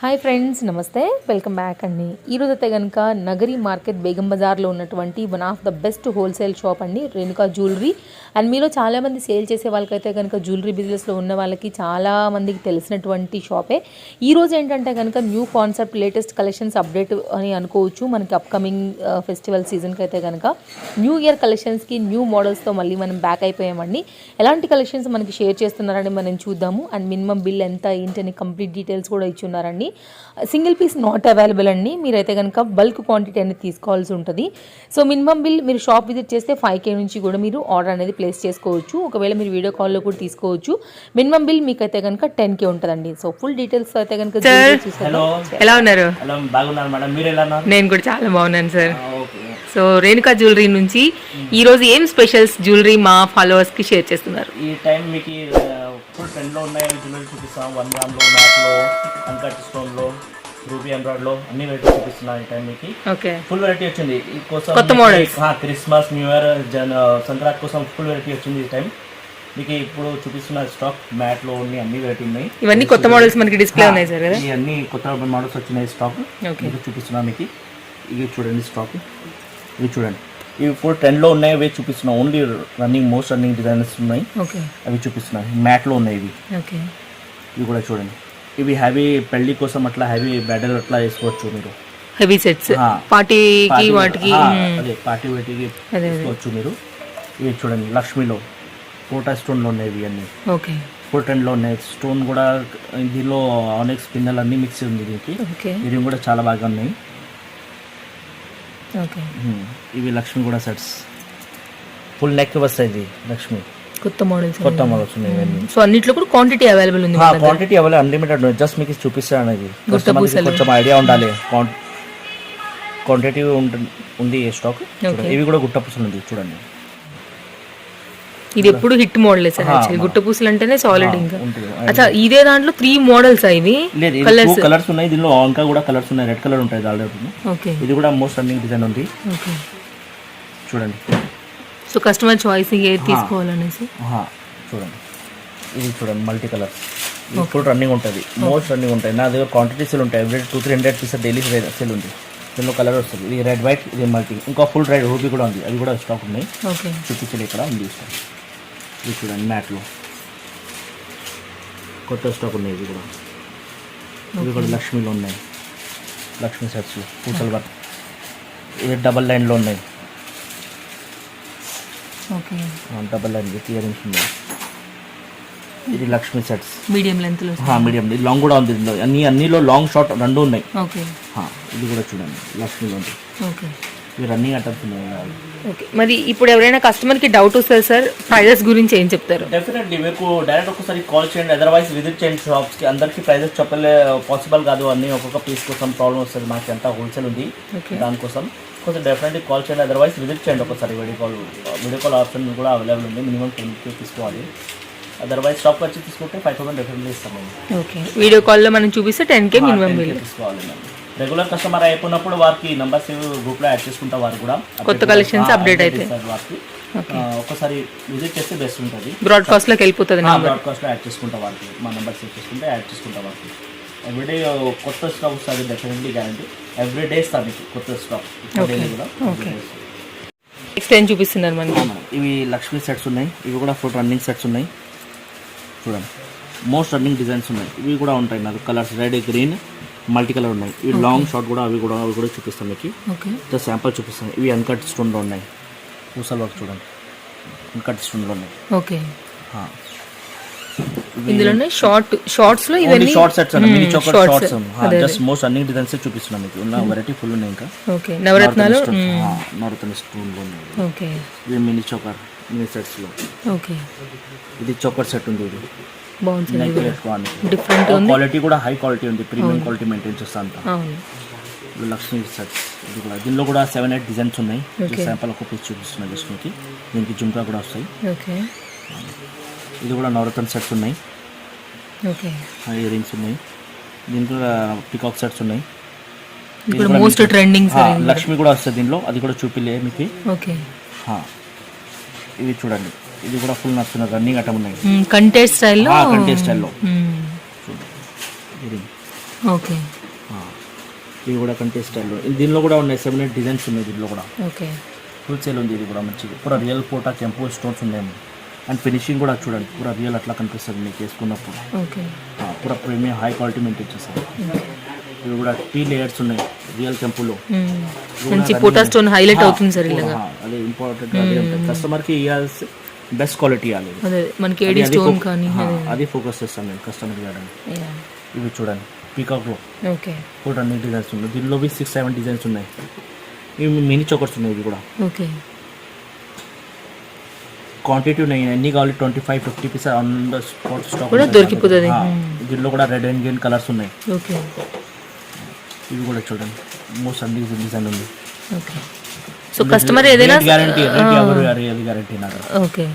Hi friends, నమస్తే, welcome back అండి. ఈరోజు అయితే కనుక నగరి మార్కెట్ బేగం బజార్లో ఉన్నటువంటి one of the best wholesale shop అండి, రేణుకా జ్యువెలరీ. అండ్ మీలో చాలామంది సేల్ చేసే వాళ్ళకైతే కనుక జ్యువెలరీ బిజినెస్లో ఉన్న వాళ్ళకి చాలామందికి తెలిసినటువంటి షాపే. ఈరోజు ఏంటంటే కనుక new concept, latest collections update అని అనుకోవచ్చు. మనకి అప్కమింగ్ ఫెస్టివల్ సీజన్కి అయితే కనుక న్యూ ఇయర్ కలెక్షన్స్కి న్యూ మోడల్స్తో మళ్ళీ మనం బ్యాక్ అయిపోయామండి. ఎలాంటి కలెక్షన్స్ మనకి షేర్ చేస్తున్నారని మనం చూద్దాము. అండ్ మినిమం బిల్ ఎంత ఏంటని కంప్లీట్ డీటెయిల్స్ కూడా ఇచ్చున్నారండి. సింగిల్ పీస్ నాట్ అవైలబుల్ అండి. మీరైతే కనుక బల్క్ క్వాంటిటీ అనేది తీసుకోవాల్సి ఉంటుంది. సో మినిమం బిల్ మీరు షాప్ విజిట్ చేస్తే 5K నుంచి కూడా మీరు ఆర్డర్ అనేది ప్లేస్ చేసుకోవచ్చు. ఒకవేళ మీరు వీడియో కాల్లో కూడా తీసుకోవచ్చు. మినిమం బిల్ మీకైతే కనుక 10K ఉంటుందండి. సో ఫుల్ డీటెయిల్స్ అయితే కనుక ఎలా ఉన్నారు? నేను కూడా చాలా బాగున్నాను సార్. సో రేణుకా జ్యువెలరీ నుంచి ఈరోజు ఏం స్పెషల్స్ జ్యువెలరీ మా ఫాలోవర్స్ కి షేర్ చేస్తున్నారు? ఈ టైం మీకు ఫుల్ ట్రెండ్లో ఉన్నాయి జ్యువెలరీ చూపిస్తాం. 1 గ్రామ్లో, మ్యాట్లో, అన్కట్ స్టోన్లో, రూబీ ఎంబ్రాయిడ్లో అన్ని వెరైటీ చూపిస్తున్నాం. ఈ టైం మీకు ఫుల్ వెరైటీ వచ్చింది. కొత్త models, Christmas, New year, Sankranti కోసం ఫుల్ వెరైటీ వచ్చింది. ఈ టైం మీకు ఇప్పుడు చూపిస్తున్న స్టాక్ మ్యాట్లో ఉన్నాయి, అన్ని వెరైటీ ఉన్నాయి. ఇవన్నీ కొత్త మోడల్స్ మనకి డిస్ప్లే ఉన్నాయి సార్ కదా? ఇవన్నీ కొత్త మోడల్స్ వచ్చినాయి. స్టాక్ మీకు చూపిస్తున్నాం. మీకు ఇవి చూడండి, స్టాక్ ఇవి చూడండి. ఇవి ఇప్పుడు ట్రెండ్లో ఉన్నాయి, అవి చూపిస్తున్నాం. Only running, most running designers ఉన్నాయి, అవి చూపిస్తున్నాయి. మ్యాట్లో ఉన్నాయి ఇవి. ఇవి కూడా చూడండి. ఇవి హ్యావీ పెళ్లి కోసం అట్లా హ్యావీ బ్రైడల్ అట్లా వేసుకోవచ్చు మీరు. హెవీ సెట్స్ పార్టీకి వాటికి అదే పార్టీ వాటికి వేసుకోవచ్చు మీరు. ఇవి చూడండి, లక్ష్మిలో కోటా స్టోన్లో ఉన్నాయి. ఇవి అన్నీ ఫుల్ ట్రెండ్లో ఉన్నాయి. స్టోన్ కూడా దీనిలో ఆనెక్స్ పిన్నెల్ అన్నీ మిక్స్ ఉంది దీనికి. ఇది కూడా చాలా బాగా ఉన్నాయి. ఇవి లక్ష్మి కూడా సెట్స్ ఫుల్ నెక్ వస్తాయి. లక్ష్మి కొత్త మోడల్స్ ఉన్నాయి. సో అన్నిట్లో కూడా క్వాంటిటీ అవైలబుల్ ఉంది. Quantity available, unlimited. జస్ట్ మీకు చూపిస్తాను. ఇది కొంచెం ఐడియా ఉండాలి. క్వాంటిటీ ఉంది స్టాక్. ఇవి కూడా గుట్ట పూసలు ఉంది చూడండి. ఇది ఎప్పుడు హిట్ మోడల్ సార్. గుట్ట పూసలు అంటేనే సాలిడ్. ఇంకా అచ్చా, ఇదే దాంట్లో 3 మోడల్స్ ఇవి. కలర్స్ ఉన్నాయి దీనిలో. ఇంకా కూడా కలర్స్ ఉన్నాయి. రెడ్ కలర్ ఉంటుంది ఆల్రెడీ. ఇది కూడా మోస్ట్ రన్నింగ్ డిజైన్ ఉంది చూడండి. సో కస్టమర్ చాయిస్ ఏది తీసుకోవాలనేసి చూడండి. ఇది చూడండి, మల్టీ కలర్స్. ఫుల్ రన్నింగ్ ఉంటుంది, మోస్ట్ రన్నింగ్ ఉంటాయి. నా దగ్గర క్వాంటిటీ సేల్ ఉంటాయి. ఎవ్రీ 200-300 పీసెస్ డైలీ సేల్ ఉంది. దీనిలో కలర్ వస్తుంది. ఇది రెడ్, వైట్, ఇది మల్టీ. ఇంకా ఫుల్ రెడ్ రూబీ కూడా ఉంది, అవి కూడా స్టాక్ ఉన్నాయి. చూపించండి, ఇక్కడ ఉంది స్టాక్. ఇది చూడండి, మ్యాట్లో కొత్త స్టాక్ ఉన్నాయి. ఇవి కూడా లక్ష్మీలో ఉన్నాయి. లక్ష్మీ సెట్స్ పూసల్ వర్క్. ఇది డబల్ లైన్లో ఉన్నాయి. Double line with ear rings ఉన్నాయి. ఇది లక్ష్మీ సెట్స్ మీడియం లెంత్ లో. మీడియం, ఇది లాంగ్ కూడా ఉంది. అన్నిలో లాంగ్ షార్ట్ రెండు ఉన్నాయి. ఇది కూడా చూడండి, లక్ష్మీలో ఉంది. ఇవి రన్నింగ్ ఐటమ్స్ ఉన్నాయి. మరి ఇప్పుడు ఎవరైనా కస్టమర్ కి డౌట్ వస్తుంది సార్, ప్రైజెస్ గురించి ఏం చెప్తారు? డెఫినెట్లీ మీకు డైరెక్ట్ ఒకసారి కాల్ చేయండి, అదర్వైజ్ విజిట్ చేయండి షాప్స్ కి. అందరికి ప్రైజెస్ చెప్పలే పాసిబుల్ కాదు. అన్ని ఒక్కొక్క పీస్ కోసం ప్రాబ్లం వస్తుంది. మాకు ఎంత హోల్సేల్ ఉంది, దానికోసం కొంచెం డెఫినెట్లీ కాల్ చేయండి, అదర్వైజ్ విజిట్ చేయండి ఒకసారి. వీడియో కాల్ ఆప్షన్ కూడా అవైలబుల్ ఉంది. మినిమం 10K తీసుకోవాలి. అదర్వైజ్ షాప్ వచ్చి తీసుకుంటే 5,000 డెఫినెట్లీ ఇస్తాము. వీడియో కాల్లో మనం చూపిస్తే 10K మినిమం బిల్ తీసుకోవాలి. రెగ్యులర్ కస్టమర్ అయిపోయినప్పుడు వారికి నంబర్స్ గ్రూప్లో యాడ్ చేసుకుంటా. వారు కూడా కొత్త కలెక్షన్స్ అప్డేట్ అయితే వారికి ఒకసారి విజిట్ చేస్తే బెస్ట్ ఉంటుంది. బ్రాడ్కాస్ట్లోకి వెళ్ళిపోతుంది. బ్రాడ్కాస్ట్లో యాడ్ చేసుకుంటా వారికి. మా నెంబర్ సేవ్ చేసుకుంటే యాడ్ చేసుకుంటా వారికి. ఎవ్రీడే కొత్త స్టాక్ వస్తుంది, డెఫినెట్లీ గ్యారంటీ. ఎవ్రీడే ఇస్తాను మీకు కొత్త స్టాక్. డైలీ కూడా నెక్స్ట్ ఏం చూపిస్తున్నారు మనకి? ఇవి లక్ష్మీ సెట్స్ ఉన్నాయి. ఇవి కూడా ఫుల్ రన్నింగ్ సెట్స్ ఉన్నాయి చూడండి. మోస్ట్ రన్నింగ్ డిజైన్స్ ఉన్నాయి. ఇవి కూడా ఉంటాయి. నాకు colours red, green, multi colour ఉన్నాయి. ఇవి లాంగ్ షార్ట్ కూడా అవి కూడా చూపిస్తాను మీకు. జస్ట్ శాంపుల్ చూపిస్తాను. ఇవి అన్కట్ స్టోన్లో ఉన్నాయి. పూసల్ వర్క్ చూడండి, అన్కట్ స్టోన్లో ఉన్నాయి. ఇందులోనే షార్ట్స్ లో ఇవన్నీ షార్ట్ సెట్స్ అండి. Mini choker shorts. Just most అన్ని డిజైన్స్ చూపిస్తున్నాను మీకు. ఉన్న వెరైటీ ఫుల్ ఉన్నాయి. ఇంకా నవరత్నాలు స్టోన్ లో ఉన్నాయి. ఇది మినీ చోకర్, మినీ సెట్స్ లో. ఇది చోకర్ సెట్ ఉంది. ఇది డిఫరెంట్ క్వాలిటీ కూడా హై క్వాలిటీ ఉంది. ప్రీమియం క్వాలిటీ మెయింటైన్ చేస్తా. లక్ష్మీ సెట్స్. ఇది కూడా దీనిలో కూడా 7-8 డిజైన్స్ ఉన్నాయి. శాంపుల్ ఒక పీస్ చూపిస్తున్నాయి జస్ట్ మీకు. దీనికి జుంకా కూడా వస్తాయి. ఇది కూడా నవరత్న సెట్స్ ఉన్నాయి. ఇయర్ రింగ్స్ ఉన్నాయి. దీంట్లో పికాక్ సెట్స్ ఉన్నాయి. మోస్ట్ ట్రెండింగ్ లక్ష్మి కూడా వస్తుంది దీనిలో. అది కూడా చూపిలే మీకు. ఇవి చూడండి, ఇది కూడా ఫుల్ నచ్చున్నారు. రన్నింగ్ ఐటమ్ ఉన్నాయి. కంటెస్ట్ స్టైల్లో. కంటెస్ట్ స్టైల్లో ఓకే. ఇవి కూడా కంటే స్టైల్లో దీనిలో కూడా ఉన్నాయి 7-8 డిజైన్స్ ఉన్నాయి దీనిలో కూడా. ఓకే. ఫుల్ సేల్ ఉంది ఇది కూడా మంచిగా పూరా రియల్ పోటా కెంపు స్టోన్స్ ఉన్నాయి అండ్ ఫినిషింగ్ కూడా చూడండి పూరా రియల్ అట్లా కనిపిస్తుంది మీకు వేసుకున్నప్పుడు. ఓకే. పూరా ప్రీమియం హై క్వాలిటీ మెయింటైన్ చేస్తారు. ఇవి కూడా 3 లేయర్స్ ఉన్నాయి రియల్ కెంపులో. మంచి పోటా స్టోన్ హైలైట్ అవుతుంది సార్ ఇలాగా. అదే ఇంపార్టెంట్ కస్టమర్కి ఇవ్వాల్సి బెస్ట్ క్వాలిటీ ఇవ్వాలి. అదే మనకి ఏడి స్టోన్ కానీ అది ఫోకస్ చేస్తాం మేము కస్టమర్ ఇవ్వడానికి. ఇవి చూడండి పీకాక్లో ఓకే. కూడా అన్ని డిజైన్స్ ఉన్నాయి దీనిలో 6-7 డిజైన్స్ ఉన్నాయి. ఇవి మినీ చోకర్స్ ఉన్నాయి ఇవి కూడా. ఓకే. క్వాంటిటీ ఉన్నాయి ఎన్ని కావాలి 25-50 pieces on the spot stock కూడా దొరికిపోతుంది. దీనిలో కూడా రెడ్ అండ్ గ్రీన్ కలర్స్ ఉన్నాయి. ఓకే. ఇవి కూడా చూడండి మోస్ట్ అన్ని డిజైన్ ఉంది. ఓకే. సో కస్టమర్ ఏదైనా గ్యారంటీ గ్యారంటీ నాకు. ఓకే.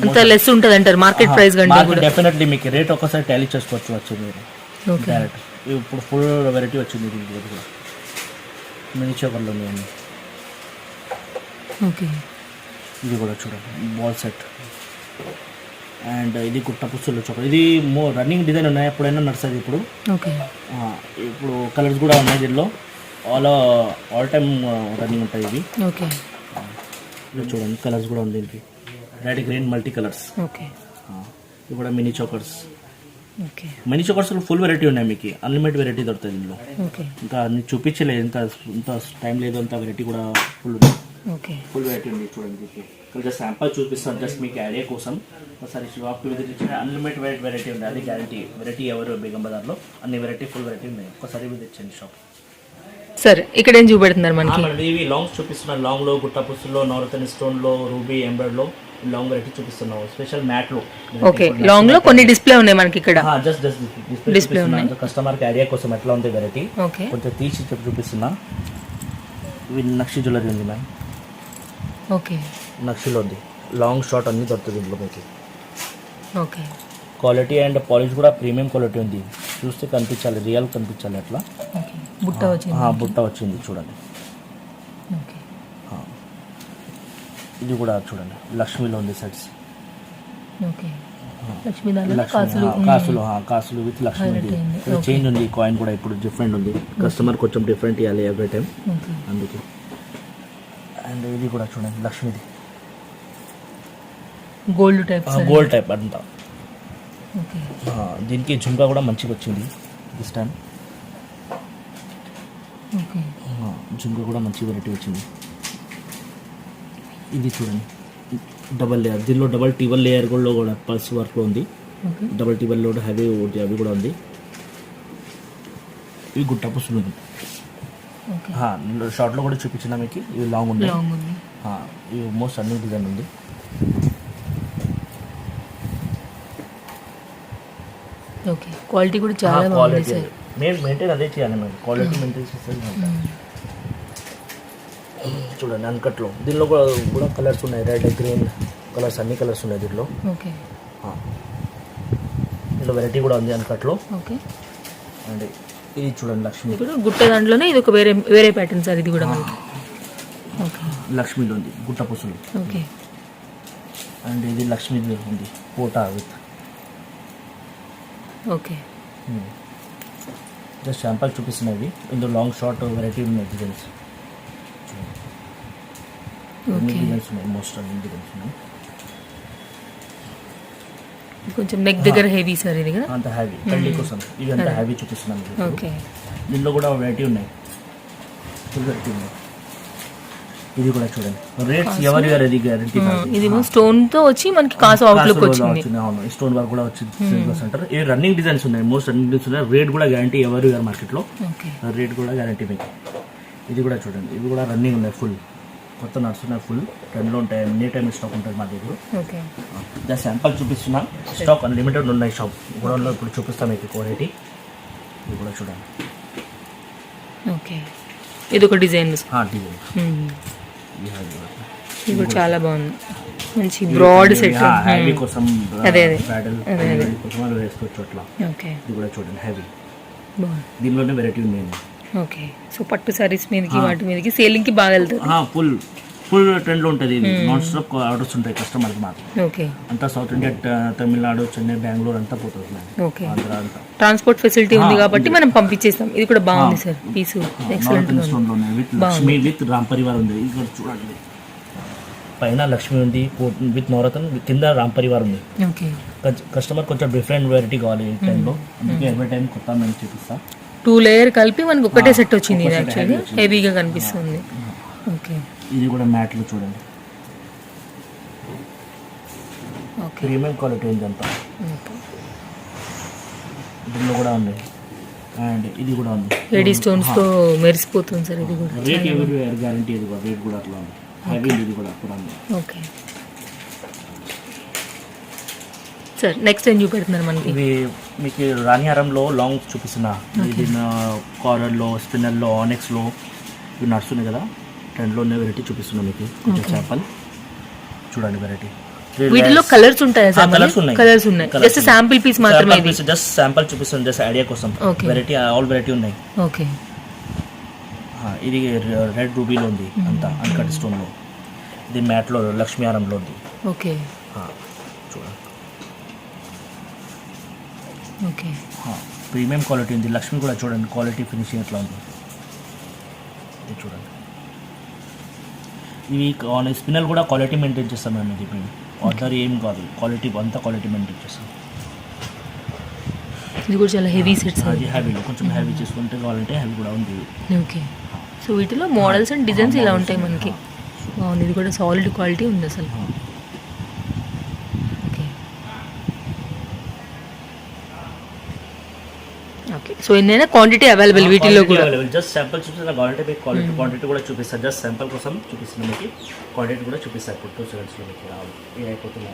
అంత లెస్ ఉంటుంది అంటారు మార్కెట్ ప్రైస్ కంటే కూడా. డెఫినెట్లీ మీకు రేట్ ఒకసారి టాలీ చేసుకోవచ్చు వచ్చింది మీరు. ఓకే. డైరెక్ట్ ఇప్పుడు ఫుల్ వెరైటీ వచ్చింది దీనికి కూడా మినీ చోకర్లు ఉన్నాయండి. ఓకే. ఇది కూడా చూడండి బాల్ సెట్ అండ్ ఇది గుట్ట పుస్తులు చోకర్ ఇది రన్నింగ్ డిజైన్ ఉన్నాయి ఎప్పుడైనా నడుస్తుంది ఇప్పుడు. ఓకే. ఇప్పుడు కలర్స్ కూడా ఉన్నాయి దీనిలో ఆల్ టైమ్ రన్నింగ్ ఉంటాయి ఇవి. ఓకే. ఇది చూడండి కలర్స్ కూడా ఉంది దీనికి red green multi colours. Okay. ఇది కూడా మినీ చోకర్స్. ఓకే. మినీ చోకర్స్లో ఫుల్ వెరైటీ ఉన్నాయి మీకు అన్లిమిటెడ్ వెరైటీ దొరుకుతుంది దీనిలో. ఓకే. ఇంకా అన్ని చూపించలేదు ఇంత టైం లేదు అంత వెరైటీ కూడా ఫుల్ ఉంది. ఓకే. ఫుల్ వెరైటీ ఉంది చూడండి ఇక్కడ జస్ట్ శాంపుల్ చూపిస్తాను జస్ట్ మీకు ఐడియా కోసం. ఒకసారి షాప్ విజిట్ ఇచ్చిన అన్లిమిటెడ్ వెరైటీ ఉంది అది గ్యారంటీ. వెరైటీ ఎవరు బేగం బజార్లో అన్ని వెరైటీ ఫుల్ వెరైటీ ఉన్నాయి ఒకసారి విజిట్ చేయండి షాప్. సర్ ఇక్కడ ఏం చూపెడుతున్నారు మనకి? ఇవి లాంగ్స్ చూపిస్తున్నాను లాంగ్లో గుట్ట పుస్తుల్లో నార్థన్ స్టోన్లో రూబీ ఎంబ్రాయిడ్లో లాంగ్ వెరైటీ చూపిస్తున్నాం స్పెషల్ మ్యాట్లో. ఓకే. లాంగ్ లో కొన్ని డిస్ప్లే ఉన్నాయి మనకి ఇక్కడ. జస్ట్ డిస్ప్లే ఉన్నాయి కస్టమర్కి ఐడియా కోసం ఎట్లా ఉంది వెరైటీ. ఓకే. కొంచెం తీసి చూపిస్తున్నా. ఇవి నక్షి జ్యువెలరీ ఉంది మ్యామ్. ఓకే. నక్షిలో ఉంది లాంగ్ షార్ట్ అన్ని దొరుకుతుంది ఇందులో మీకు. ఓకే. క్వాలిటీ అండ్ పాలిష్ కూడా ప్రీమియం క్వాలిటీ ఉంది చూస్తే కనిపించాలి రియల్ కనిపించాలి అట్లా. ఓకే. బుట్ట వచ్చింది. బుట్ట వచ్చింది చూడండి. ఓకే. ఇది కూడా చూడండి లక్ష్మీలో ఉంది సెట్స్. ఓకే. లక్ష్మీ కాసులు విత్ లక్ష్మీ ఉంది. చేంజ్ ఉంది కాయిన్ కూడా ఇప్పుడు డిఫరెంట్ ఉంది కస్టమర్ కొంచెం డిఫరెంట్ ఇవ్వాలి ఎవ్రీ టైం అందుకే. అండ్ ఇది కూడా చూడండి లక్ష్మీది గోల్డ్ టైప్ అంతా. ఓకే. దీనికి జుంకా కూడా మంచిగా వచ్చింది దిస్ టైం. ఓకే. జుంకా కూడా మంచి వెరైటీ వచ్చింది. ఇది చూడండి డబల్ లేయర్ దీనిలో డబల్ టీవల్ లేయర్ కూడా పల్స్ వర్క్లో ఉంది. డబల్ టీవల్ లో హెవీ అవి కూడా ఉంది. ఇవి గుట్ట పుస్తులు ఉంది షార్ట్లో కూడా చూపించిన మీకు. ఇవి లాంగ్ ఉంది ఇవి మోస్ట్ అన్ని డిజైన్ ఉంది. ఓకే. క్వాలిటీ కూడా చాలా బాగుంది సార్. మేము మెయింటైన్ అదే చేయాలి మేము క్వాలిటీ మెయింటైన్ చేస్తే. చూడండి అన్కట్లో దీనిలో కూడా కలర్స్ ఉన్నాయి రెడ్ గ్రీన్ కలర్స్ అన్ని కలర్స్ ఉన్నాయి దీంట్లో. ఓకే. దీనిలో వెరైటీ కూడా ఉంది అన్కట్లో. ఓకే. అండ్ ఇది చూడండి లక్ష్మీ ఇప్పుడు గుట్ట దాంట్లోనే ఇది ఒక వేరే ప్యాటర్న్ సార్ ఇది కూడా మనకి. ఓకే. లక్ష్మీలో ఉంది గుట్ట పుసులు. ఓకే. అండ్ ఇది లక్ష్మీది ఉంది పోటా విత్. ఓకే. జస్ట్ శాంపుల్ చూపిస్తున్నాయి ఇందులో లాంగ్ షార్ట్ వెరైటీ ఉన్నాయి డిజైన్స్. డిజైన్స్ ఉన్నాయి మోస్ట్ అన్ని డిజైన్స్ ఉన్నాయి. కొంచెం నెక్ దగ్గర హెవీ సార్ ఇది కదా అంత హెవీ పెళ్లి కోసం ఇవి అంత హెవీ చూపిస్తున్నాను. ఓకే. దీనిలో కూడా వెరైటీ ఉన్నాయి ఫుల్ వెరైటీ ఉన్నాయి. ఇది కూడా చూడండి రేట్స్ ఎవరి అది గ్యారంటీ. ఇది స్టోన్ తో వచ్చి మనకి కాసు అవుట్లుక్ వచ్చింది. అవును స్టోన్ వర్క్ కూడా వచ్చింది సెంటర్. ఏ రన్నింగ్ డిజైన్స్ ఉన్నాయి మోస్ట్ రన్నింగ్ డిజైన్స్ ఉన్నాయి. రేట్ కూడా గ్యారంటీ ఎవరి మార్కెట్లో రేట్ కూడా గ్యారంటీ మీకు. ఇది కూడా చూడండి ఇవి కూడా రన్నింగ్ ఉన్నాయి ఫుల్ కొత్త నడుస్తున్నాయి ఫుల్ ట్రెండ్లో ఉంటాయి ఎనీ టైం స్టాక్ ఉంటుంది మా దగ్గర. ఓకే. జస్ట్ శాంపుల్ చూపిస్తున్నా స్టాక్ అన్లిమిటెడ్ ఉన్నాయి షాప్ గోడౌన్లో ఇప్పుడు చూపిస్తాం మీకు క్వాలిటీ. ఇది కూడా చూడండి. ఓకే. ఇది ఒక డిజైన్ ఇది కూడా చాలా బాగుంది మంచి బ్రాడ్ సెట్ హెవీ కోసం అదే కోసం వేసుకోవచ్చు అట్లా. ఓకే. ఇది కూడా చూడండి హెవీ బాగుంది దీనిలోనే వెరైటీ ఉంది. ఓకే. సో పట్టు సారీస్ మీదకి వాటి మీదకి సేలింగ్కి బాగా వెళ్తుంది ఫుల్ ఫుల్ ట్రెండ్లో ఉంటుంది ఇది. నాన్ స్టాప్ ఆర్డర్స్ ఉంటాయి కస్టమర్కి మాకు. ఓకే. అంతా సౌత్ ఇండియా, తమిళనాడు, చెన్నై, బెంగళూరు అంతా పోతుంది మేడం. ఓకే. ఆంధ్ర అంతా ట్రాన్స్పోర్ట్ ఫెసిలిటీ ఉంది కాబట్టి మనం పంపించేస్తాం. ఇది కూడా బాగుంది సార్ పీసు, ఎక్సలెంట్ గా ఉంది. స్టోన్లో ఉన్నాయి విత్ లక్ష్మి విత్ రామ్ పరివార్ ఉంది. ఇక్కడ చూడండి, పైన లక్ష్మి ఉంది విత్ నవరత్న, కింద రామ్ పరివార్ ఉంది. ఓకే. కస్టమర్ కొంచెం డిఫరెంట్ వెరైటీ కావాలి ఈ టైంలో, అందుకే ఎవ్రీ టైం కొత్త మేము చూపిస్తా. 2 లేయర్ కలిపి మనకి ఒకటే సెట్ వచ్చింది. ఇది యాక్చువల్లీ హెవీగా కనిపిస్తుంది. ఓకే. ఇది కూడా మ్యాట్లు చూడండి, ఓకే. ప్రీమియం క్వాలిటీ ఉంది అంతా. దీనిలో కూడా ఉంది, అండ్ ఇది కూడా ఉంది. ఏడీ స్టోన్స్ తో మెరిసిపోతుంది సార్. ఇది కూడా రేట్ ఎవరి గ్యారంటీ, ఇది కూడా రేట్ కూడా అట్లా ఉంది. హెవీ ఇది కూడా ఉంది. Okay sir. నెక్స్ట్ ఏం చూపెడుతున్నారు మనకి? ఇవి మీకు రాణిహారంలో లాంగ్ చూపిస్తున్నా. ఇది కారల్లో, స్పిన్నర్లో, ఆనెక్స్లో ఇవి నడుస్తున్నాయి కదా, ట్రెండ్లో ఉన్న వెరైటీ చూపిస్తున్నా మీకు. కొంచెం శాంపల్ చూడండి వెరైటీ. వీటిలో కలర్స్ ఉంటాయా సార్? కలర్స్ ఉన్నాయి, కలర్స్ ఉన్నాయి. జస్ట్ శాంపిల్ పీస్ మాత్రమే ఇది. జస్ట్ శాంపల్ చూపిస్తాను, జస్ట్ ఐడియా కోసం. వెరైటీ ఆల్ వెరైటీ ఉన్నాయి. ఓకే. ఇది రెడ్ రూబీలో ఉంది అంతా, అన్కట్ స్టోన్లో. ఇది మ్యాట్లో లక్ష్మీహారంలో ఉంది. ఓకే. చూడండి, ఓకే. ప్రీమియం క్వాలిటీ ఉంది. లక్ష్మి కూడా చూడండి, క్వాలిటీ ఫినిషింగ్ ఎట్లా ఉంది ఇది చూడండి. ఇవి స్పిన్నర్ కూడా క్వాలిటీ మెయింటైన్ చేస్తాం మేము. ఇది మేము ఆర్డర్ ఏం కాదు, క్వాలిటీ అంతా క్వాలిటీ మెయింటైన్ చేస్తాం. ఇది కూడా చాలా హెవీ సెట్స్. అది హ్యావీలో కొంచెం హ్యావీ చేసుకుంటే కావాలంటే హ్యావీ కూడా ఉంది. ఓకే. సో వీటిలో మోడల్స్ అండ్ డిజైన్స్ ఇలా ఉంటాయి మనకి. బాగుంది. ఇది కూడా సాలిడ్ క్వాలిటీ ఉంది అసలు. ఓకే. ఓకే. సో ఎన్నైనా క్వాంటిటీ అవైలబుల్ వీటిలో కూడా. జస్ట్ శాంపుల్ చూపిస్తా, క్వాంటిటీ కూడా చూపిస్తాను. జస్ట్ శాంపుల్ కోసం చూపిస్తున్నాను మీకు, క్వాంటిటీ కూడా చూపిస్తాను. ఇప్పుడు 2 సెకండ్స్లో మీకు రావాలి. ఇది అయిపోతుంది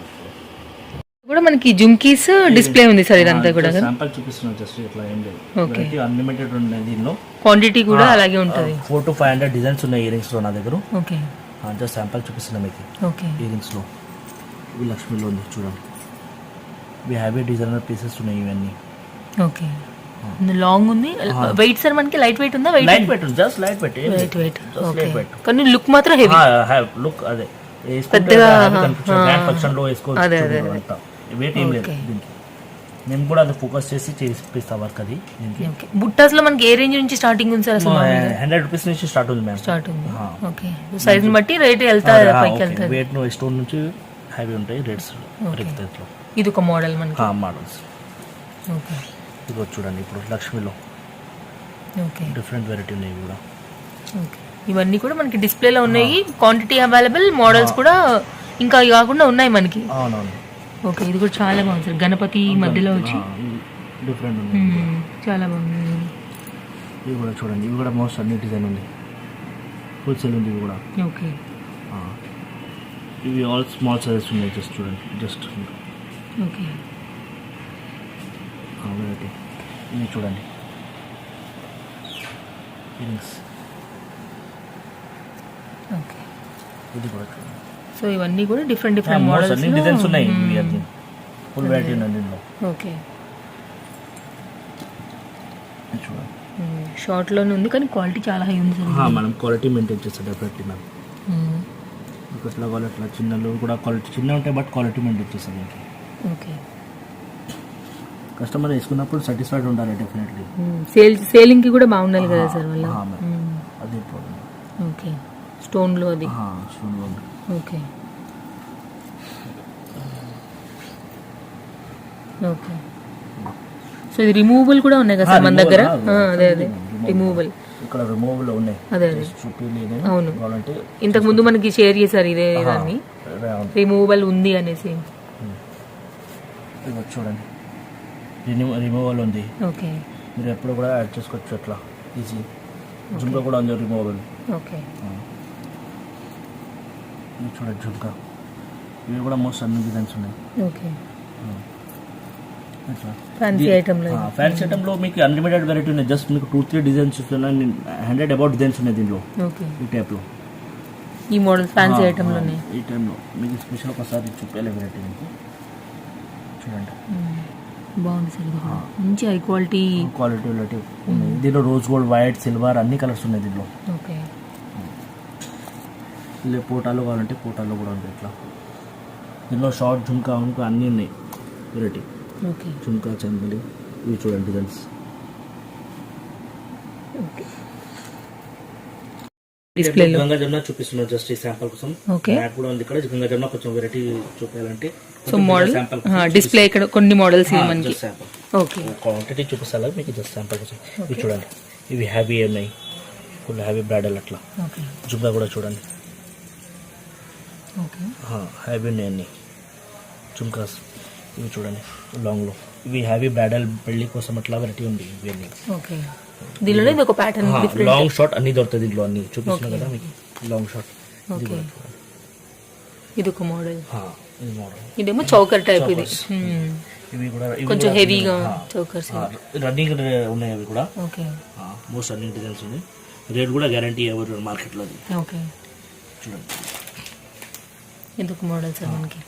కూడా మనకి జుమ్కీస్ డిస్ప్లే ఉంది సార్. ఇదంతా కూడా శాంపుల్ చూపిస్తున్నాను, జస్ట్ ఇట్లా ఏం లేదు. ఓకే. అన్లిమిటెడ్ ఉన్నాయి దీనిలో. క్వాంటిటీ కూడా అలాగే ఉంటుంది. 400 to 500 డిజైన్స్ ఉన్నాయి ఇయర్ రింగ్స్లో నా దగ్గర. ఓకే. జస్ట్ శాంపుల్ చూపిస్తున్నా మీకు. ఓకే. ఇయర్ రింగ్స్లో ఇవి లక్ష్మీలో ఉంది చూడండి. ఇవి హ్యావీ డిజైనర్ పీసెస్ ఉన్నాయి ఇవన్నీ. ఓకే. లాంగ్ ఉంది. వెయిట్ సార్ మనకి లైట్ వెయిట్ ఉందా? Light weight, just light weight. Light weight. Okay. కానీ లుక్ మాత్రం హెవీ. లుక్ అదే పెద్దగా ఫంక్షన్ లో వేసుకోవచ్చు. వెయిట్ ఏం లేదు దీనికి. నేను కూడా అది ఫోకస్ చేసి చేపిస్తా వర్క్ అది. బుట్టాస్ లో మనకి ఏ రేంజ్ నుంచి స్టార్టింగ్ ఉంది సార్? 100 రూపీస్ నుంచి స్టార్ట్ ఉంది మ్యామ్. స్టార్ట్ ఉంది. ఓకే. సైజ్ బట్టి రేట్ వెళ్తా పైకి వెళ్తాయి. వెయిట్ ను స్టోన్ నుంచి హెవీ ఉంటాయి రేట్స్. ఇది ఒక మోడల్ మనకి. మోడల్స్. ఓకే. ఇది చూడండి, ఇప్పుడు లక్ష్మిలో ఓకే డిఫరెంట్ వెరైటీ ఉన్నాయి కూడా. ఓకే. ఇవన్నీ కూడా మనకి డిస్ప్లేలో ఉన్నాయి. క్వాంటిటీ అవైలబుల్, మోడల్స్ కూడా ఇంకా కాకుండా ఉన్నాయి మనకి. అవునవును. ఓకే. ఇది కూడా చాలా బాగుంది సార్. గణపతి మధ్యలో వచ్చి డిఫరెంట్ ఉంది, చాలా బాగుంది. ఇవి కూడా చూడండి, ఇవి కూడా మోస్ట్ అన్ని డిజైన్ ఉంది, ఫుల్ సెల్ ఉంది ఇవి కూడా. ఓకే. ఇవి ఆల్ స్మాల్ సైజెస్ ఉన్నాయి, జస్ట్ చూడండి, జస్ట్. ఓకే. వెరైటీ ఇవి చూడండి, ఇయరింగ్స్. ఓకే. ఇది కూడా చూడండి. సో ఇవన్నీ కూడా డిఫరెంట్ మోడల్స్, అన్ని డిజైన్స్ ఉన్నాయి. ఇవి అన్ని ఫుల్ వెరైటీ ఉంది దీనిలో. ఓకే. చూడండి, షార్ట్ లోనే ఉంది కానీ క్వాలిటీ చాలా హై ఉంది సార్. మనం క్వాలిటీ మెయింటైన్ చేస్తాం డెఫినెట్లీ మ్యామ్. ఎట్లా కావాలి అట్లా, చిన్నలు కూడా క్వాలిటీ చిన్న ఉంటాయి, బట్ క్వాలిటీ మెయింటైన్ చేస్తాం మనకి. ఓకే. కస్టమర్ వేసుకున్నప్పుడు సాటిస్ఫైడ్ ఉండాలి డెఫినెట్లీ. సేలింగ్ కి కూడా బాగుండాలి కదా సార్ వల్ల. అదే ప్రాబ్లం. ఓకే. స్టోన్ లో అది. స్టోన్ లో. ఓకే. ఓకే. సో ఇది రిమూవబుల్ కూడా ఉన్నాయి కదా సార్ మన దగ్గర? అదే అదే రిమూవబుల్. ఇక్కడ రిమూవబుల్ ఉన్నాయి. అదే అదే. అవును. కావాలంటే ఇంతకు ముందు మనకి షేర్ చేశారు ఇదే దాన్ని, రిమూవబుల్ ఉంది అనేసి. చూడండి, రిమూవబుల్ ఉంది. ఓకే. మీరు ఎప్పుడు కూడా యాడ్ చేసుకోవచ్చు అట్లా ఈజీ. జుంకా కూడా ఉంది రిమూవబుల్. ఓకే. చూడండి జుంకా, ఇవి కూడా మోస్ట్ అన్ని డిజైన్స్ ఉన్నాయి. ఓకే. ఫ్యాన్సీ ఐటెంలో మీకు అన్లిమిటెడ్ వెరైటీ ఉన్నాయి. జస్ట్ మీకు 2-3 డిజైన్స్ చూస్తున్నాను, 100 అబౌట్ డిజైన్స్ ఉన్నాయి దీనిలో. ఓకే. ఈ టైప్లో ఈ మోడల్ ఫ్యాన్సీ ఐటెంలోనే. ఈ టైంలో మీకు స్పెషల్ ఒకసారి చూపించాలి వెరైటీ మీకు. చూడండి, బాగుంది సార్. మంచి హై క్వాలిటీ వెరైటీ ఉన్నాయి దీనిలో. రోజ్ గోల్డ్, వైట్, సిల్వర్ అన్ని కలర్స్ ఉన్నాయి దీనిలో. ఓకే. పోటాలో కావాలంటే పోటాలో కూడా ఉంది ఇట్లా. దీనిలో షార్ట్ జుంకా ఇంకా అన్నీ ఉన్నాయి వెరైటీ. ఓకే జుంకా చందలి ఇవి చూడండి డిజైన్స్. డిస్ప్లేలో గంగా జమున చూపిస్తున్నారు జస్ట్ ఈ శాంపుల్ కోసం. ఓకే మ్యాట్ కూడా ఉంది ఇక్కడ. గంగా జమున కొంచెం వెరైటీ చూపించాలంటే సో మోడల్ డిస్ప్లే ఇక్కడ కొన్ని మోడల్స్ ఇవి మనకి. శాంపుల్ ఓకే క్వాంటిటీ చూపిస్తాను మీకు జస్ట్ శాంపుల్ కోసం. ఇవి చూడండి, ఇవి హ్యావీ ఉన్నాయి, ఫుల్ హ్యావీ బ్రైడల్ అట్లా. ఓకే జుంకా కూడా చూడండి ఓకే హ్యావీ ఉన్నాయి అన్ని జుంకాస్. ఇవి చూడండి లాంగ్లో, ఇవి హ్యావీ బ్రైడల్ పెళ్లి కోసం అట్లా వెరైటీ ఉంది ఇవన్నీ. ఓకే దీనిలోనే ఇది ఒక ప్యాటర్న్ డిఫరెంట్. లాంగ్ షార్ట్ అన్ని దొరుకుతుంది దీంట్లో, అన్ని చూపిస్తున్నా కదా మీకు. లాంగ్ షార్ట్ ఓకే ఇది ఒక మోడల్. ఇది మోడల్. ఇదేమో చౌకర్ టైప్ ఇది. ఇవి కూడా కొంచెం హెవీగా చౌకర్స్ రన్నింగ్ ఉన్నాయి అవి కూడా. ఓకే మోస్ట్ రన్నింగ్ డిజైన్స్ ఉంది. రేట్ కూడా గ్యారంటీ ఎవరు మార్కెట్లో. ఓకే చూడండి ఎందుకు మోడల్స్ మనకి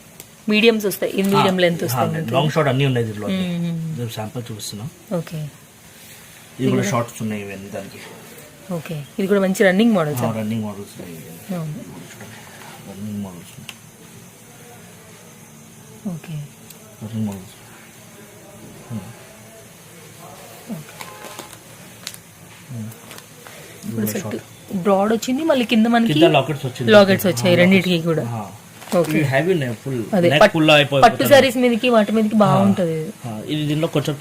మీడియంస్ వస్తాయి, ఇది మీడియం లెంత్ వస్తాయి. లాంగ్ షార్ట్ అన్ని ఉన్నాయి దీంట్లో. శాంపుల్ చూపిస్తున్నాం. ఓకే ఇది కూడా షార్ట్స్ ఉన్నాయి ఇవన్నీ దానికి. ఓకే ఇది కూడా మంచి running models. Running models running models okay running models. Broad వచ్చింది, మళ్ళీ కింద మనకి లాకెట్స్ లాకెట్స్ వచ్చాయి రెండింటికి కూడా. ఓకే హ్యావీ ఉన్నాయి ఫుల్. అదే పట్టు సారీస్ మీదకి వాటి మీదకి బాగుంటది. ఇది దీనిలో కొంచెం